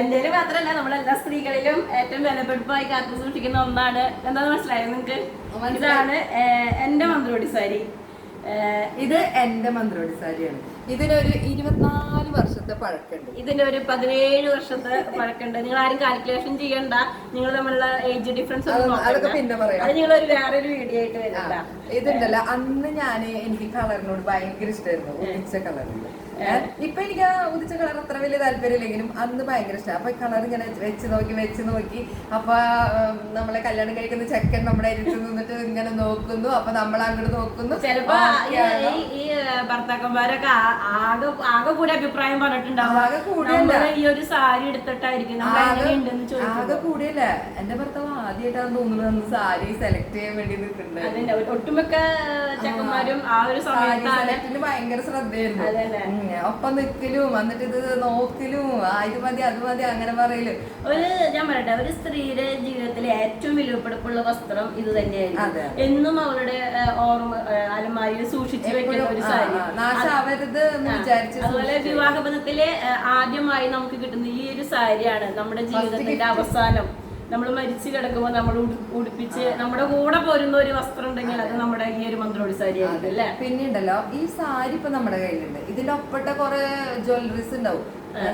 എന്തേലും മാത്രല്ല നമ്മളെല്ലാ സ്ത്രീകളിലും ഏറ്റവും വിലപ്പെടുപ്പായി കാത്തു സൂക്ഷിക്കുന്ന ഒന്നാണ്. എന്താന്ന് മനസ്സിലായോ നിങ്ങക്ക്? ഇതാണ് എന്റെ മന്ത്രോടി സാരി. ഇത് എന്റെ മന്ത്രോടി സാരിയാണ്. ഇതിനൊരു 24 വർഷത്തെ പഴക്കമുണ്ട്. ഇതിനൊരു 17 വർഷത്തെ പഴക്കമുണ്ട്. നിങ്ങൾ ആരും കാൽക്കുലേഷൻ ചെയ്യണ്ട. നിങ്ങൾ തമ്മിലുള്ള ഏജ് ഡിഫറൻസ് അതൊക്കെ പിന്നെ പറയാം. അത് നിങ്ങളൊരു വേറൊരു വീഡിയോ ആയിട്ട് വരണ്ട. ഇതുണ്ടല്ലോ, അന്ന് എനിക്ക് കളറിനോട് ഭയങ്കര ഇഷ്ടമായിരുന്നു, ഉദിച്ച കളറിൽ. ഇപ്പൊ എനിക്ക് ആ ഉദിച്ച കളർ അത്ര വലിയ താല്പര്യമില്ലെങ്കിലും അന്ന് ഭയങ്കര ഇഷ്ടം. അപ്പൊ കളർ ഇങ്ങനെ വെച്ച് നോക്കി അപ്പൊ നമ്മളെ കല്യാണം കഴിക്കുന്ന ചെക്കൻ നമ്മുടെ അരിത്ത് നിന്നിട്ട് ഇങ്ങനെ നോക്കുന്നു. അപ്പൊ നമ്മൾ അങ്ങോട്ട് നോക്കുന്നു. ചിലപ്പോ ഈ ഭർത്താക്കന്മാരൊക്കെ ആകെ കൂടി അഭിപ്രായം പറഞ്ഞിട്ടുണ്ടാവും. ഈ ഒരു സാരി എടുത്തിട്ടായിരിക്കും ആകെ കൂടിയല്ല. എന്റെ ഭർത്താവ് ആദ്യമായിട്ടാണ് തോന്നുന്നത് അന്ന് സാരി സെലക്ട് ചെയ്യാൻ വേണ്ടി നിൽക്കുന്നുണ്ട്. ഒട്ടുമിക്ക ചെക്കന്മാരും ആ ഒരു സമയത്ത് ഭയങ്കര ശ്രദ്ധയായിരുന്നു. ഒപ്പം നിക്കലും വന്നിട്ട് ഇത് നോക്കലും ഇത് മതി അത് മതി അങ്ങനെ പറയലും. ഞാൻ പറയട്ടെ, ഒരു സ്ത്രീയുടെ ജീവിതത്തിലെ ഏറ്റവും വിലപ്പെടുപ്പുള്ള വസ്ത്രം ഇത് തന്നെയായിരുന്നു. എന്നും അവരുടെ ഓർമ്മ അലമാരിയിൽ സൂക്ഷിച്ചു വെക്കുന്ന ഒരു സാരി. അതുപോലെ വിവാഹബന്ധത്തില് ആദ്യമായി നമുക്ക് കിട്ടുന്ന ഈ ഒരു സാരിയാണ് നമ്മുടെ ജീവിതത്തിന്റെ അവസാനം. നമ്മൾ മരിച്ചു കിടക്കുമ്പോൾ നമ്മൾ ഉടുപ്പിച്ച് നമ്മുടെ കൂടെ പോരുന്ന ഒരു വസ്ത്രം ഉണ്ടെങ്കിൽ അത് നമ്മുടെ ഈ ഒരു മന്ത്രോടി സാരി ആയിരിക്കും അല്ലേ. പിന്നെയുണ്ടല്ലോ, ഈ സാരി ഇപ്പൊ നമ്മുടെ കയ്യിലുണ്ട്. ഇതിന്റെ ഒപ്പട്ട കുറെ ജ്വല്ലറീസ് ഉണ്ടാവും,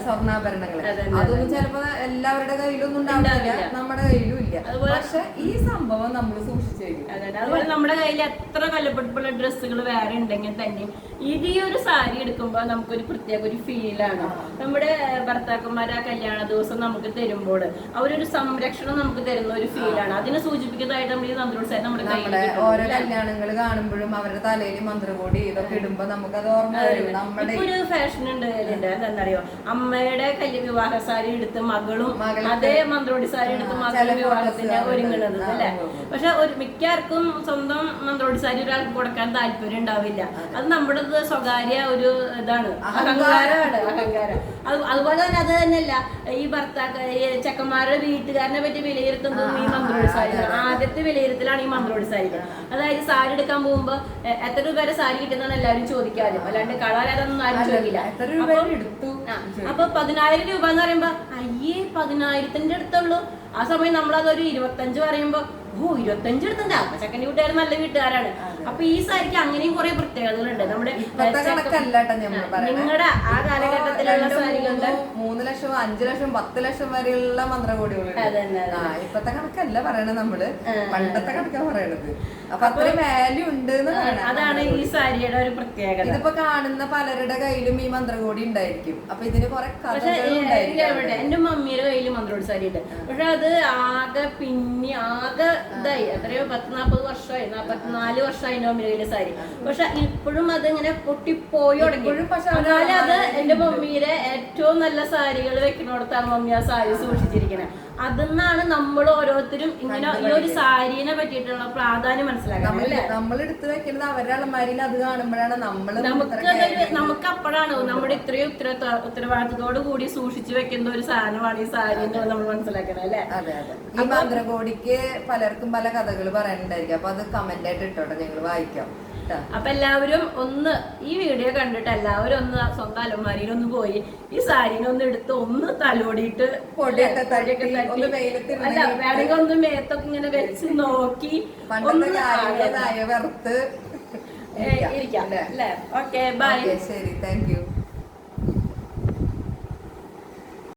സ്വർണ്ണാഭരണങ്ങള്. അതൊന്നും ചിലപ്പോ എല്ലാവരുടെ കയ്യിലൊന്നും ഉണ്ടാവില്ല, നമ്മുടെ കയ്യിലും ഇല്ല. പക്ഷെ ഈ സംഭവം നമ്മൾ സൂക്ഷിച്ചു കഴിഞ്ഞു. അതുപോലെ നമ്മുടെ കയ്യിൽ എത്ര വിലപ്പെടുപ്പുള്ള ഡ്രസ്സുകൾ വേറെ ഉണ്ടെങ്കിൽ തന്നെ ഈ ഒരു സാരി എടുക്കുമ്പോൾ നമുക്കൊരു പ്രത്യേക ഒരു ഫീലാണ്. നമ്മുടെ ഭർത്താക്കന്മാർ ആ കല്യാണ ദിവസം നമുക്ക് തരുമ്പോൾ അവരൊരു സംരക്ഷണം നമുക്ക് തരുന്ന ഒരു ഫീലാണ്. അതിനെ സൂചിപ്പിക്കുന്നതായിട്ട് നമ്മൾ ഈ മന്ത്രോടി സാരി നമ്മുടെ കയ്യിൽ ഓരോ കല്യാണങ്ങൾ കാണുമ്പോഴും അവരുടെ തലയിൽ മന്ത്രകോടി ഇതൊക്കെ ഇടുമ്പോ നമുക്കത് ഓർമ്മ വരും. നമ്മുടെ ഒരു ഫാഷൻ ഉണ്ട് എന്താണെന്നറിയോ, അമ്മയുടെ വിവാഹ സാരി എടുത്ത് മകളും അതേ മന്ത്രോടി സാരി എടുത്ത് മകളുടെ വിവാഹത്തിന് ഒരുങ്ങുന്നത് അല്ലെ. പക്ഷെ മിക്കാർക്കും സ്വന്തം മന്ത്രോടി സാരി ഒരാൾക്ക് കൊടുക്കാൻ താല്പര്യം ഉണ്ടാവില്ല. അത് നമ്മുടെ സ്വകാര്യ ഒരു ഇതാണ്, അഹങ്കാരമാണ്, അഹങ്കാരം. അതുപോലെ തന്നെ അത് തന്നെയല്ല ഈ ചെക്കന്മാരുടെ വീട്ടുകാരനെ പറ്റി വിലയിരുത്തുന്നതും ഈ മന്ത്രോടി സാരി. ആദ്യത്തെ വിലയിരുത്തലാണ് ഈ മന്ത്രോടി സാരി. അതായത് സാരി എടുക്കാൻ പോകുമ്പോ എത്ര രൂപ സാരി കിട്ടുന്നതാണ് എല്ലാവരും ചോദിക്കാറ്, അല്ലാണ്ട് കളർ അതൊന്നും ആരും ചോദിക്കില്ല. അപ്പൊ 10,000 രൂപ എന്ന് പറയുമ്പോ അയ്യേ 10,000ന്റെ അടുത്തുള്ളൂ. ആ സമയം നമ്മളതൊരു 25 പറയുമ്പോ 25 എടുത്തണ്ട. അപ്പൊ ചെക്കൻ്റെ വീട്ടുകാർ നല്ല വീട്ടുകാരാണ്. അപ്പൊ ഈ സാരിക്ക് അങ്ങനെയും കുറെ പ്രത്യേകതകളുണ്ട്. നമ്മുടെ നിങ്ങളുടെ ആ കാലഘട്ടത്തിലുള്ള സാരികളുടെ 3 ലക്ഷം 5 ലക്ഷം 10 ലക്ഷം വരെയുള്ള മന്ത്രകോടികളുണ്ട്. ഇപ്പത്തെ കണക്കല്ല പറയണത്, നമ്മള് പണ്ടത്തെ കണക്കാണ് പറയണത്. അപ്പൊ അത്രയും വാല്യൂ ഉണ്ട്. അതാണ് ഈ സാരിയുടെ ഒരു പ്രത്യേകത. ഇതിപ്പോ കാണുന്ന പലരുടെ കയ്യിലും ഈ മന്ത്രകോടി ഉണ്ടായിരിക്കും. അപ്പൊ ഇതിന് കുറെ കഥകളുണ്ടായിരിക്കും. എന്റെ മമ്മിയുടെ കയ്യിൽ മന്ത്രോടി സാരി ഉണ്ട്. പക്ഷെ അത് ആകെ ആകെ ഇതായി എത്രയോ 40 വർഷമായി, 44 വർഷമായി മമ്മിയുടെ സാരി. പക്ഷെ ഇപ്പോഴും അത് ഇങ്ങനെ പൊട്ടിപ്പോയി തുടങ്ങി. എന്നാലും അത് എന്റെ മമ്മിയുടെ ഏറ്റവും നല്ല സാരികൾ വെക്കുന്നിടത്താണ് മമ്മി ആ സാരി സൂക്ഷിച്ചിരിക്കുന്നത്. അതിന്നാണ് നമ്മൾ ഓരോരുത്തരും ഇങ്ങനെ ഈ ഒരു സാരീനെ പറ്റിയിട്ടുള്ള പ്രാധാന്യം മനസ്സിലാക്കുന്നത്. നമ്മൾ എടുത്തു വെക്കുന്നത് അവരുടെ അലമാരിയിൽ അത് കാണുമ്പോഴാണ് നമുക്ക് അപ്പോഴാണ് നമ്മുടെ ഇത്രയും ഉത്തരവാദിത്തത്തോടു കൂടി സൂക്ഷിച്ചു വെക്കുന്ന ഒരു സാധനമാണ് ഈ സാരി എന്നുള്ളത് നമ്മൾ മനസ്സിലാക്കണം അല്ലെ. ഈ മന്ത്രകോടിക്ക് പലർക്കും പല കഥകൾ പറയാനുണ്ടായിരിക്കും. അപ്പൊ അത് കമന്റ് ആയിട്ട് ഇട്ടോട്ടെ, ഞങ്ങൾ വായിക്കാം. അപ്പൊ എല്ലാവരും ഒന്ന് ഈ വീഡിയോ കണ്ടിട്ട് എല്ലാവരും ഒന്ന് സ്വന്തം അലമാരിയിൽ ഒന്ന് പോയി ഈ സാരീനെ ഒന്ന് എടുത്ത് ഒന്ന് തലോടിയിട്ട് അല്ല വേണമെങ്കിൽ ഒന്ന് മേത്തൊക്കെ ഇങ്ങനെ വെച്ച് നോക്കി ഇരിക്കാം അല്ലേ. Okay bye. ശരി, താങ്ക് യു.